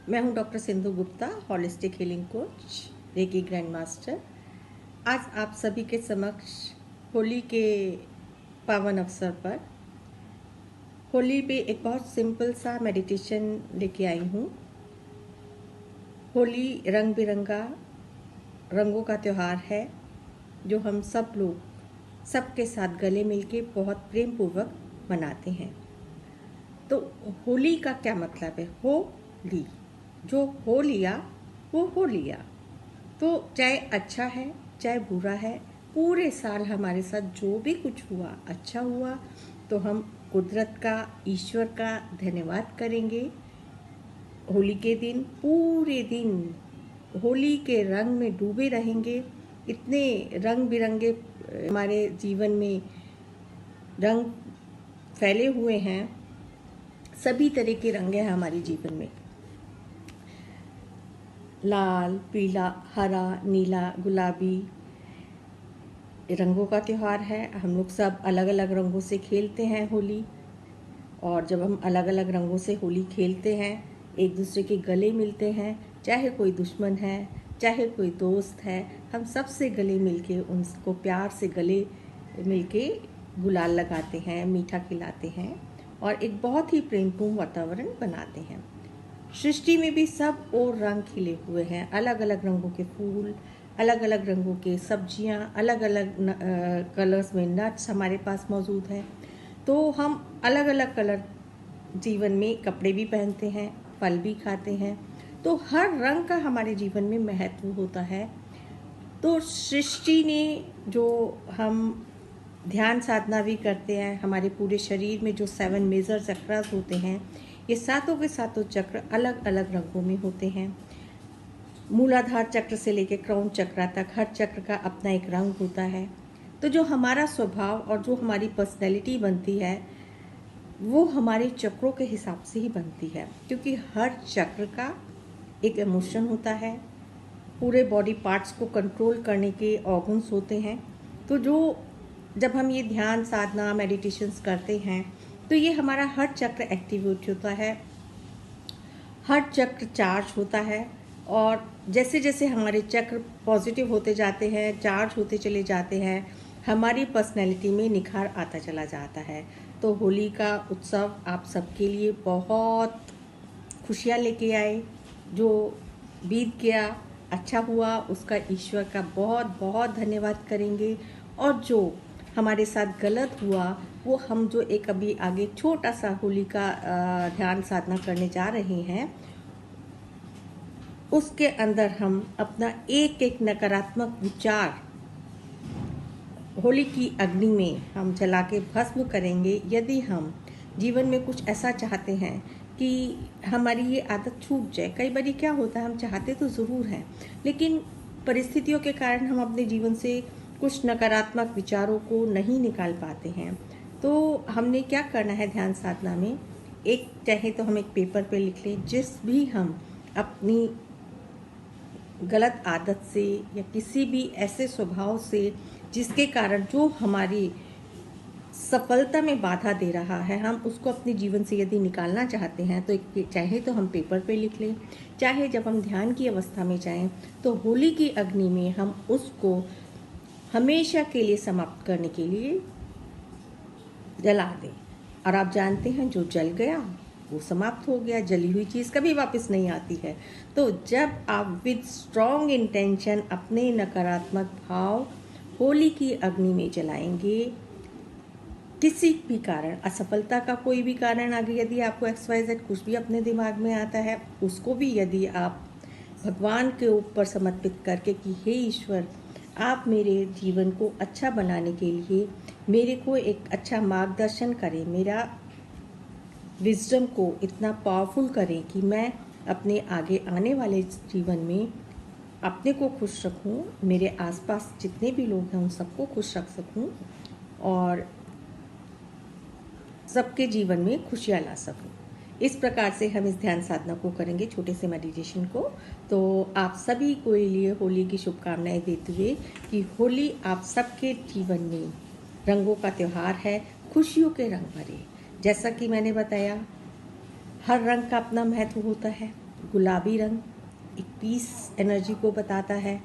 मैं हूं doctor Sindhu Gupta, holistic healing coach, reiki grand master. आज आप सभी के समक्ष होली के पावन अवसर पर होली पे एक बहुत सिंपल सा मेडिटेशन लेके आई हूँ। होली रंग बिरंगा रंगों का त्यौहार है जो हम सब लोग सबके साथ गले मिलके बहुत प्रेम पूर्वक मनाते हैं। तो होली का क्या मतलब है? होली, जो हो लिया वो हो लिया। तो चाहे अच्छा है चाहे बुरा है, पूरे साल हमारे साथ जो भी कुछ हुआ अच्छा हुआ तो हम कुदरत का, ईश्वर का धन्यवाद करेंगे। होली के दिन पूरे दिन होली के रंग में डूबे रहेंगे। इतने रंग बिरंगे हमारे जीवन में रंग फैले हुए हैं, सभी तरह के रंग हैं हमारे जीवन में। लाल, पीला, हरा, नीला, गुलाबी रंगों का त्यौहार है। हम लोग सब अलग अलग रंगों से खेलते हैं होली, और जब हम अलग अलग रंगों से होली खेलते हैं, एक दूसरे के गले मिलते हैं, चाहे कोई दुश्मन है चाहे कोई दोस्त है, हम सब से गले मिलके उनको प्यार से गले मिलके गुलाल लगाते हैं, मीठा खिलाते हैं और एक बहुत ही प्रेमपूर्ण वातावरण बनाते हैं। सृष्टि में भी सब और रंग खिले हुए हैं, अलग अलग रंगों के फूल, अलग अलग रंगों के सब्जियां, अलग अलग कलर्स में नट्स हमारे पास मौजूद हैं। तो हम अलग अलग कलर जीवन में कपड़े भी पहनते हैं, फल भी खाते हैं, तो हर रंग का हमारे जीवन में महत्व होता है। तो सृष्टि ने जो हम ध्यान साधना भी करते हैं, हमारे पूरे शरीर में जो 7 मेजर चक्रास होते हैं, ये सातों के सातों चक्र अलग अलग रंगों में होते हैं। मूलाधार चक्र से लेकर क्राउन चक्र तक हर चक्र का अपना एक रंग होता है। तो जो हमारा स्वभाव और जो हमारी पर्सनैलिटी बनती है वो हमारे चक्रों के हिसाब से ही बनती है, क्योंकि हर चक्र का एक इमोशन होता है, पूरे बॉडी पार्ट्स को कंट्रोल करने के ऑर्गन्स होते हैं। तो जब हम ये ध्यान साधना मेडिटेशंस करते हैं तो ये हमारा हर चक्र एक्टिवेट होता है, हर चक्र चार्ज होता है, और जैसे जैसे हमारे चक्र पॉजिटिव होते जाते हैं, चार्ज होते चले जाते हैं, हमारी पर्सनैलिटी में निखार आता चला जाता है। तो होली का उत्सव आप सबके लिए बहुत खुशियाँ लेके आए। जो बीत गया अच्छा हुआ उसका ईश्वर का बहुत बहुत धन्यवाद करेंगे, और जो हमारे साथ गलत हुआ वो हम जो एक अभी आगे छोटा सा होली का ध्यान साधना करने जा रहे हैं, उसके अंदर हम अपना एक एक नकारात्मक विचार होली की अग्नि में हम जला के भस्म करेंगे। यदि हम जीवन में कुछ ऐसा चाहते हैं कि हमारी ये आदत छूट जाए, कई बार क्या होता है हम चाहते तो ज़रूर हैं लेकिन परिस्थितियों के कारण हम अपने जीवन से कुछ नकारात्मक विचारों को नहीं निकाल पाते हैं। तो हमने क्या करना है ध्यान साधना में, एक चाहे तो हम एक पेपर पे लिख लें जिस भी हम अपनी गलत आदत से या किसी भी ऐसे स्वभाव से जिसके कारण जो हमारी सफलता में बाधा दे रहा है, हम उसको अपने जीवन से यदि निकालना चाहते हैं तो चाहे तो हम पेपर पे लिख लें, चाहे जब हम ध्यान की अवस्था में जाएं तो होली की अग्नि में हम उसको हमेशा के लिए समाप्त करने के लिए जला दें। और आप जानते हैं जो जल गया वो समाप्त हो गया, जली हुई चीज़ कभी वापस नहीं आती है। तो जब आप विद स्ट्रॉन्ग इंटेंशन अपने नकारात्मक भाव होली की अग्नि में जलाएंगे, किसी भी कारण, असफलता का कोई भी कारण आगे यदि आपको XYZ कुछ भी अपने दिमाग में आता है, उसको भी यदि आप भगवान के ऊपर समर्पित करके कि हे ईश्वर, आप मेरे जीवन को अच्छा बनाने के लिए मेरे को एक अच्छा मार्गदर्शन करें, मेरा विजडम को इतना पावरफुल करें कि मैं अपने आगे आने वाले जीवन में अपने को खुश रखूं, मेरे आसपास जितने भी लोग हैं उन सबको खुश रख सकूं और सबके जीवन में खुशियाँ ला सकूं। इस प्रकार से हम इस ध्यान साधना को करेंगे, छोटे से मेडिटेशन को। तो आप सभी को लिए होली की शुभकामनाएं देते हुए कि होली आप सबके जीवन में रंगों का त्यौहार है, खुशियों के रंग भरे। जैसा कि मैंने बताया, हर रंग का अपना महत्व होता है, गुलाबी रंग एक पीस एनर्जी को बताता है,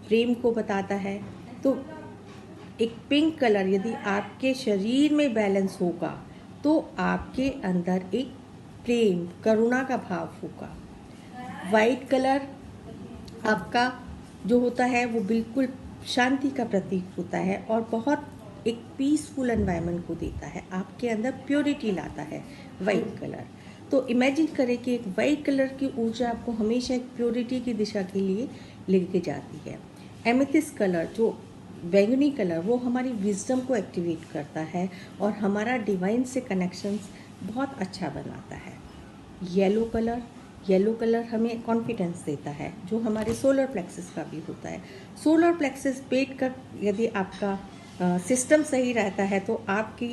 प्रेम को बताता है। तो एक पिंक कलर यदि आपके शरीर में बैलेंस होगा तो आपके अंदर एक प्रेम, करुणा का भाव होगा। वाइट कलर आपका जो होता है वो बिल्कुल शांति का प्रतीक होता है और बहुत एक पीसफुल एनवायरनमेंट को देता है, आपके अंदर प्योरिटी लाता है वाइट कलर। तो इमेजिन करें कि एक वाइट कलर की ऊर्जा आपको हमेशा एक प्योरिटी की दिशा के लिए लेके जाती है। एमेथिस्ट कलर जो बैंगनी कलर वो हमारी विजडम को एक्टिवेट करता है और हमारा डिवाइन से कनेक्शंस बहुत अच्छा बनाता है। येलो कलर हमें कॉन्फिडेंस देता है, जो हमारे सोलर प्लेक्सस का भी होता है। सोलर प्लेक्सस पेट का यदि आपका सिस्टम सही रहता है तो आपके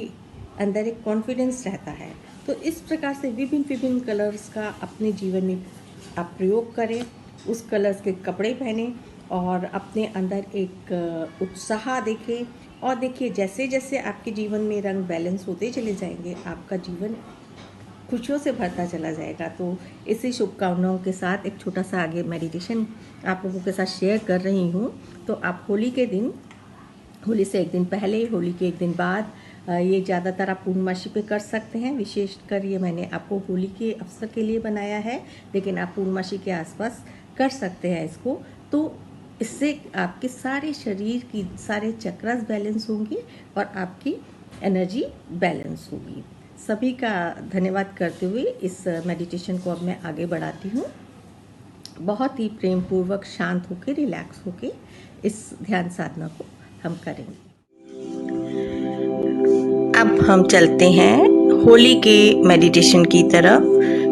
अंदर एक कॉन्फिडेंस रहता है। तो इस प्रकार से विभिन्न कलर्स का अपने जीवन में आप प्रयोग करें, उस कलर्स के कपड़े पहनें और अपने अंदर एक उत्साह देखें। और देखिए जैसे जैसे आपके जीवन में रंग बैलेंस होते चले जाएंगे, आपका जीवन खुशियों से भरता चला जाएगा। तो इसी शुभकामनाओं के साथ एक छोटा सा आगे मेडिटेशन आप लोगों के साथ शेयर कर रही हूँ। तो आप होली के दिन, होली से एक दिन पहले, होली के एक दिन बाद, ये ज़्यादातर आप पूर्णमासी पे कर सकते हैं। विशेषकर ये मैंने आपको होली के अवसर के लिए बनाया है, लेकिन आप पूर्णमासी के आसपास कर सकते हैं इसको। तो इससे आपके सारे शरीर की सारे चक्रास बैलेंस होंगे और आपकी एनर्जी बैलेंस होगी। सभी का धन्यवाद करते हुए इस मेडिटेशन को अब मैं आगे बढ़ाती हूँ। बहुत ही प्रेम पूर्वक, शांत होकर, रिलैक्स होकर इस ध्यान साधना को हम करेंगे। अब हम चलते हैं होली के मेडिटेशन की तरफ,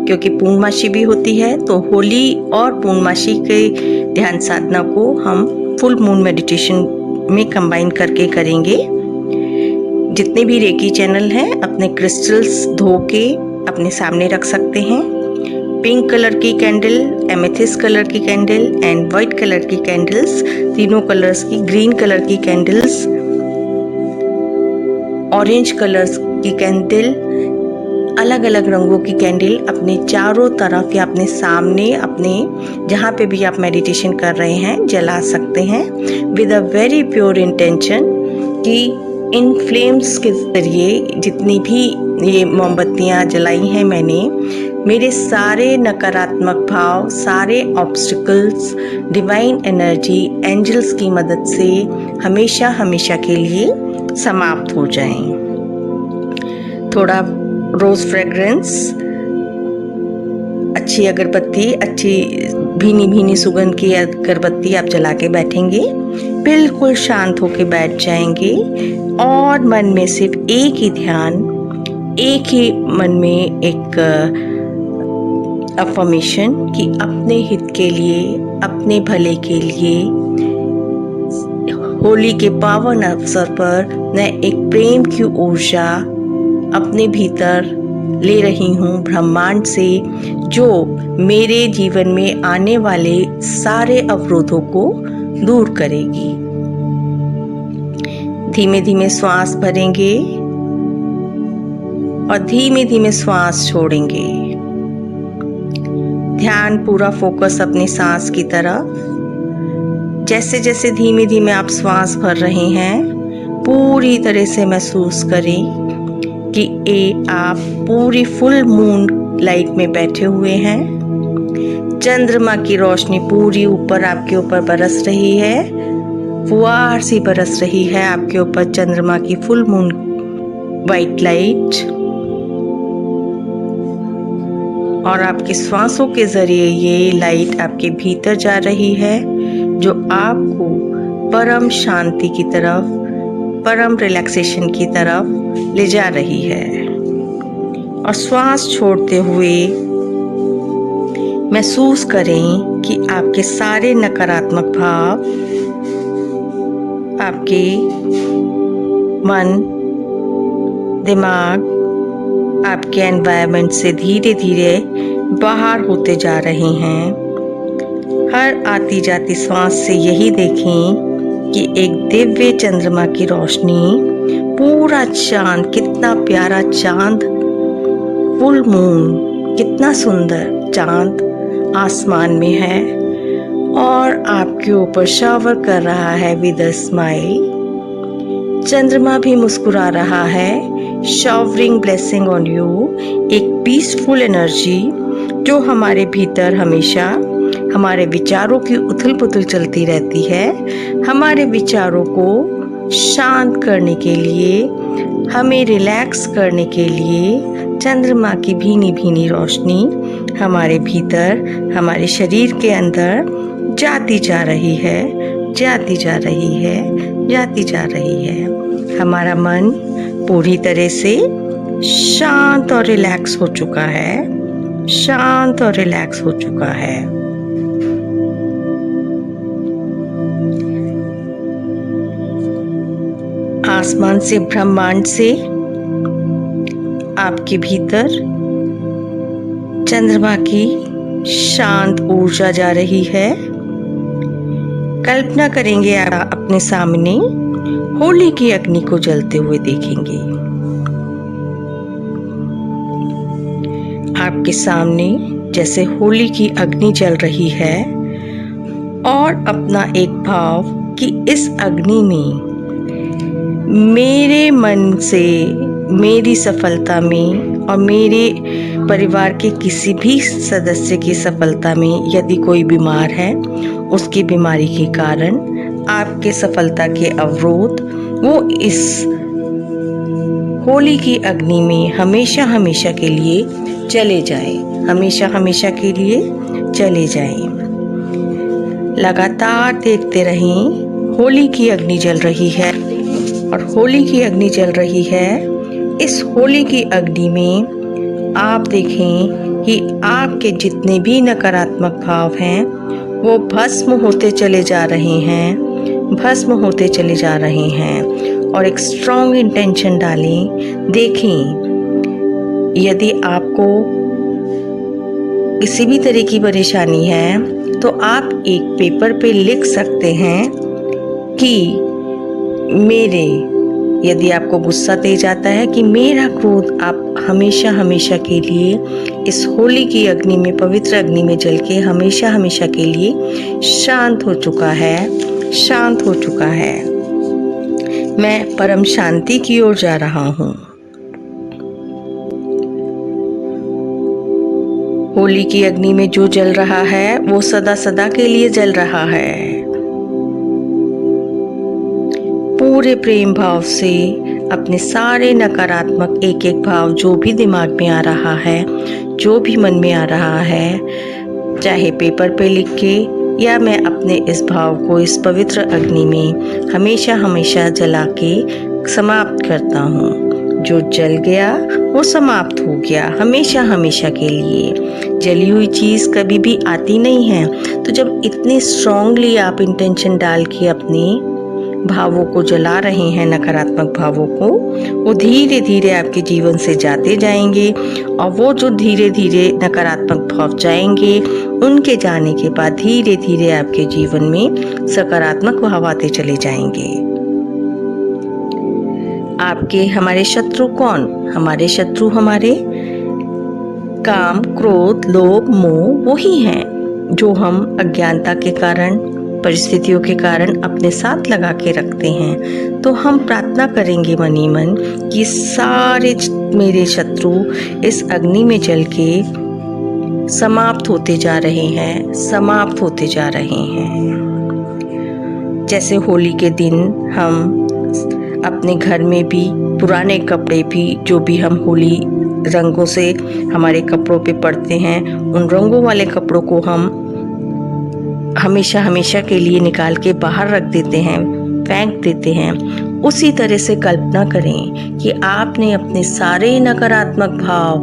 क्योंकि पूर्णमासी भी होती है। तो होली और पूर्णमासी के ध्यान साधना को हम फुल मून मेडिटेशन में कंबाइन करके करेंगे। जितने भी रेकी चैनल हैं अपने क्रिस्टल्स धो के अपने सामने रख सकते हैं। पिंक कलर की कैंडल, एमेथिस्ट कलर की कैंडल एंड वाइट कलर की कैंडल्स, तीनों कलर्स की, ग्रीन कलर की कैंडल्स, ऑरेंज कलर्स की कैंडल, अलग अलग रंगों की कैंडल अपने चारों तरफ या अपने सामने, अपने जहाँ पे भी आप मेडिटेशन कर रहे हैं जला सकते हैं with a very pure intention कि इन फ्लेम्स के जरिए जितनी भी ये मोमबत्तियाँ जलाई हैं मैंने, मेरे सारे नकारात्मक भाव, सारे ऑब्स्टिकल्स, डिवाइन एनर्जी, एंजल्स की मदद से हमेशा हमेशा के लिए समाप्त हो जाएं। थोड़ा रोज फ्रेग्रेंस, अच्छी अगरबत्ती, अच्छी भीनी भीनी सुगंध की अगरबत्ती आप जला के बैठेंगे, बिल्कुल शांत होके बैठ जाएंगे और मन में सिर्फ एक ही ध्यान, एक ही मन में एक अफर्मेशन कि अपने हित के लिए, अपने भले के लिए होली के पावन अवसर पर मैं एक प्रेम की ऊर्जा अपने भीतर ले रही हूँ ब्रह्मांड से, जो मेरे जीवन में आने वाले सारे अवरोधों को दूर करेगी। धीमे धीमे श्वास भरेंगे और धीमे धीमे श्वास छोड़ेंगे। ध्यान पूरा फोकस अपनी सांस की तरफ। जैसे जैसे धीमे धीमे आप श्वास भर रहे हैं, पूरी तरह से महसूस करें कि आप पूरी फुल मून लाइट में बैठे हुए हैं। चंद्रमा की रोशनी पूरी ऊपर आपके ऊपर बरस रही है, फुहार सी बरस रही है आपके ऊपर चंद्रमा की फुल मून वाइट लाइट। और आपकी श्वासों के जरिए ये लाइट आपके भीतर जा रही है, जो आपको परम शांति की तरफ, परम रिलैक्सेशन की तरफ ले जा रही है। और श्वास छोड़ते हुए महसूस करें कि आपके सारे नकारात्मक भाव आपके मन, दिमाग, आपके एनवायरनमेंट से धीरे धीरे बाहर होते जा रहे हैं। हर आती जाती सांस से यही देखें कि एक दिव्य चंद्रमा की रोशनी, पूरा चांद, कितना प्यारा चांद, फुल मून, कितना सुंदर चांद आसमान में है और आपके ऊपर शावर कर रहा है विद अ स्माइल। चंद्रमा भी मुस्कुरा रहा है, शावरिंग ब्लेसिंग ऑन यू। एक पीसफुल एनर्जी जो हमारे भीतर हमेशा हमारे विचारों की उथल पुथल चलती रहती है, हमारे विचारों को शांत करने के लिए, हमें रिलैक्स करने के लिए चंद्रमा की भीनी भीनी रोशनी हमारे भीतर, हमारे शरीर के अंदर जाती जा रही है, जाती जा रही है, जाती जा रही है। हमारा मन पूरी तरह से शांत और रिलैक्स हो चुका है, शांत और रिलैक्स हो चुका है। आसमान से, ब्रह्मांड से आपके भीतर चंद्रमा की शांत ऊर्जा जा रही है। कल्पना करेंगे आप अपने सामने होली की अग्नि को जलते हुए देखेंगे। आपके सामने जैसे होली की अग्नि जल रही है और अपना एक भाव कि इस अग्नि में मेरे मन से, मेरी सफलता में और मेरे परिवार के किसी भी सदस्य की सफलता में, यदि कोई बीमार है उसकी बीमारी के कारण आपके सफलता के अवरोध वो इस होली की अग्नि में हमेशा हमेशा के लिए चले जाएं, हमेशा हमेशा के लिए चले जाएं। लगातार देखते रहें, होली की अग्नि जल रही है और होली की अग्नि जल रही है। इस होली की अग्नि में आप देखें कि आपके जितने भी नकारात्मक भाव हैं वो भस्म होते चले जा रहे हैं, भस्म होते चले जा रहे हैं। और एक स्ट्रॉन्ग इंटेंशन डालें। देखें, यदि आपको किसी भी तरह की परेशानी है तो आप एक पेपर पे लिख सकते हैं कि यदि आपको गुस्सा तेज आता है कि मेरा क्रोध आप हमेशा हमेशा के लिए इस होली की अग्नि में, पवित्र अग्नि में जल के हमेशा हमेशा के लिए शांत हो चुका है, शांत हो चुका है। मैं परम शांति की ओर जा रहा हूँ। होली की अग्नि में जो जल रहा है वो सदा सदा के लिए जल रहा है। पूरे प्रेम भाव से अपने सारे नकारात्मक एक एक भाव जो भी दिमाग में आ रहा है, जो भी मन में आ रहा है, चाहे पेपर पे लिख के या मैं अपने इस भाव को इस पवित्र अग्नि में हमेशा हमेशा जला के समाप्त करता हूँ। जो जल गया वो समाप्त हो गया हमेशा हमेशा के लिए। जली हुई चीज़ कभी भी आती नहीं है। तो जब इतने स्ट्रांगली आप इंटेंशन डाल के अपने भावों को जला रहे हैं, नकारात्मक भावों को, वो धीरे धीरे आपके जीवन से जाते जाएंगे और वो जो धीरे धीरे नकारात्मक भाव जाएंगे, उनके जाने के बाद धीरे धीरे आपके जीवन में सकारात्मक भाव आते चले जाएंगे। आपके हमारे शत्रु कौन? हमारे शत्रु हमारे काम, क्रोध, लोभ, मोह वही हैं जो हम अज्ञानता के कारण, परिस्थितियों के कारण अपने साथ लगा के रखते हैं। तो हम प्रार्थना करेंगे मन ही मन कि सारे मेरे शत्रु इस अग्नि में जल के समाप्त होते जा रहे हैं, समाप्त होते जा रहे हैं। जैसे होली के दिन हम अपने घर में भी पुराने कपड़े भी, जो भी हम होली रंगों से हमारे कपड़ों पे पड़ते हैं, उन रंगों वाले कपड़ों को हम हमेशा हमेशा के लिए निकाल के बाहर रख देते हैं, फेंक देते हैं। उसी तरह से कल्पना करें कि आपने अपने सारे नकारात्मक भाव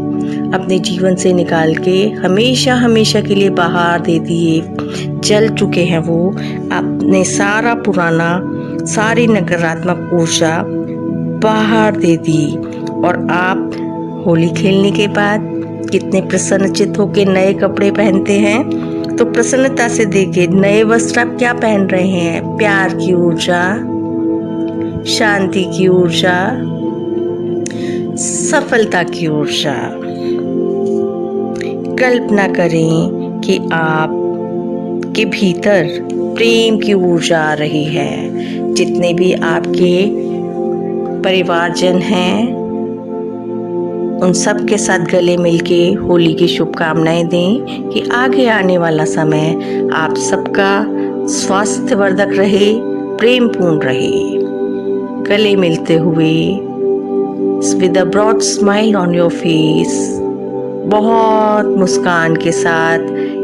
अपने जीवन से निकाल के हमेशा हमेशा के लिए बाहर दे दिए, जल चुके हैं वो। आपने सारा पुराना, सारी नकारात्मक ऊर्जा बाहर दे दी और आप होली खेलने के बाद कितने प्रसन्नचित्त होकर नए कपड़े पहनते हैं। तो प्रसन्नता से देखिए, नए वस्त्र आप क्या पहन रहे हैं? प्यार की ऊर्जा, शांति की ऊर्जा, सफलता की ऊर्जा। कल्पना करें कि आप के भीतर प्रेम की ऊर्जा आ रही है। जितने भी आपके परिवारजन हैं उन सब के साथ गले मिलके होली की शुभकामनाएं दें कि आगे आने वाला समय आप सबका स्वास्थ्यवर्धक रहे, प्रेमपूर्ण रहे। गले मिलते हुए with a broad smile on your face, बहुत मुस्कान के साथ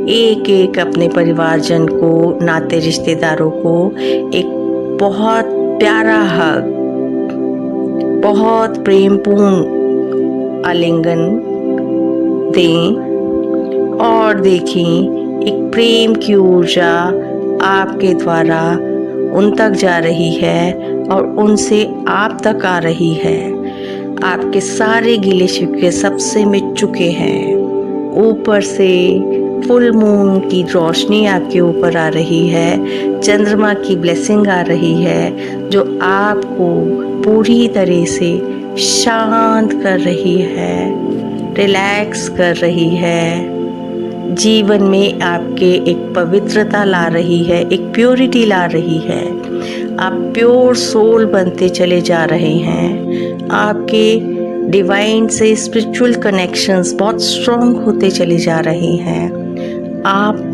एक एक अपने परिवारजन को, नाते रिश्तेदारों को एक बहुत प्यारा हग, बहुत प्रेमपूर्ण आलिंगन दें और देखें एक प्रेम की ऊर्जा आपके द्वारा उन तक जा रही है और उनसे आप तक आ रही है। आपके सारे गिले शिकवे सबसे मिट चुके हैं। ऊपर से फुल मून की रोशनी आपके ऊपर आ रही है, चंद्रमा की ब्लेसिंग आ रही है जो आपको पूरी तरह से शांत कर रही है, रिलैक्स कर रही है, जीवन में आपके एक पवित्रता ला रही है, एक प्योरिटी ला रही है। आप प्योर सोल बनते चले जा रहे हैं। आपके डिवाइन से स्पिरिचुअल कनेक्शंस बहुत स्ट्रॉन्ग होते चले जा रहे हैं। आप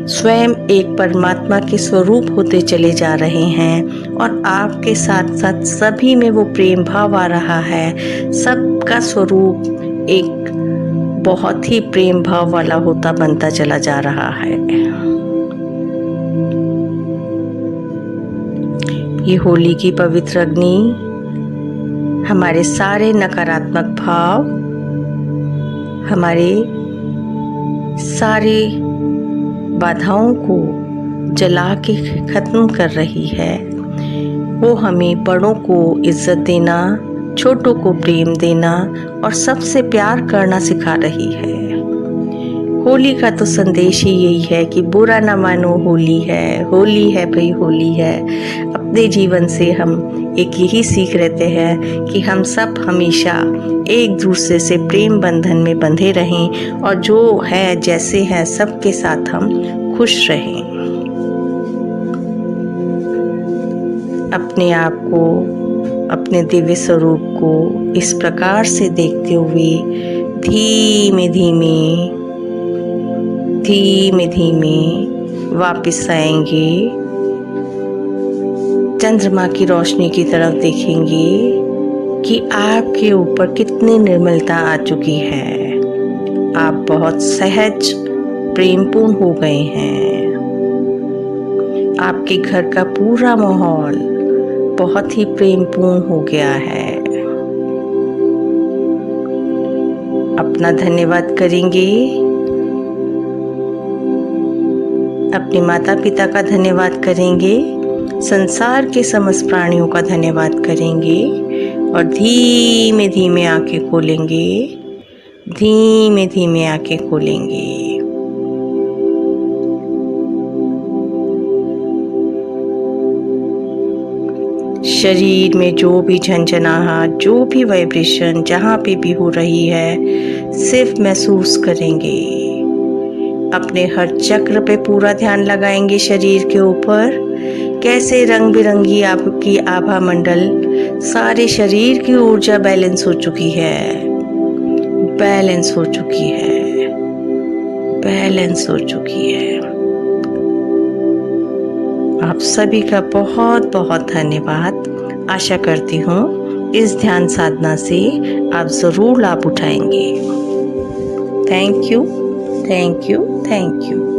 स्वयं एक परमात्मा के स्वरूप होते चले जा रहे हैं और आपके साथ साथ सभी में वो प्रेम भाव आ रहा है। सबका स्वरूप एक बहुत ही प्रेम भाव वाला होता बनता चला जा रहा है। ये होली की पवित्र अग्नि हमारे सारे नकारात्मक भाव, हमारे सारे बाधाओं को जला के खत्म कर रही है। वो हमें बड़ों को इज्जत देना, छोटों को प्रेम देना और सबसे प्यार करना सिखा रही है। होली का तो संदेश ही यही है कि बुरा ना मानो, होली है भाई, होली है। अपने जीवन से हम एक यही सीख रहते हैं कि हम सब हमेशा एक दूसरे से प्रेम बंधन में बंधे रहें और जो है जैसे है सबके साथ हम खुश रहें। अपने आप को, अपने दिव्य स्वरूप को इस प्रकार से देखते हुए धीमे धीमे वापस आएंगे। चंद्रमा की रोशनी की तरफ देखेंगे कि आपके ऊपर कितनी निर्मलता आ चुकी है। आप बहुत सहज प्रेमपूर्ण हो गए हैं। आपके घर का पूरा माहौल बहुत ही प्रेमपूर्ण हो गया है। अपना धन्यवाद करेंगे, अपने माता पिता का धन्यवाद करेंगे, संसार के समस्त प्राणियों का धन्यवाद करेंगे और धीमे धीमे आंखें खोलेंगे, धीमे धीमे आंखें खोलेंगे। शरीर में जो भी झंझनाहट, जो भी वाइब्रेशन जहाँ पे भी हो रही है, सिर्फ महसूस करेंगे। अपने हर चक्र पे पूरा ध्यान लगाएंगे शरीर के ऊपर। कैसे रंग बिरंगी आपकी आभा मंडल, सारे शरीर की ऊर्जा बैलेंस हो चुकी है, बैलेंस हो चुकी है, बैलेंस हो चुकी है। आप सभी का बहुत बहुत धन्यवाद। आशा करती हूँ इस ध्यान साधना से आप ज़रूर लाभ उठाएंगे। Thank you, thank you, thank you.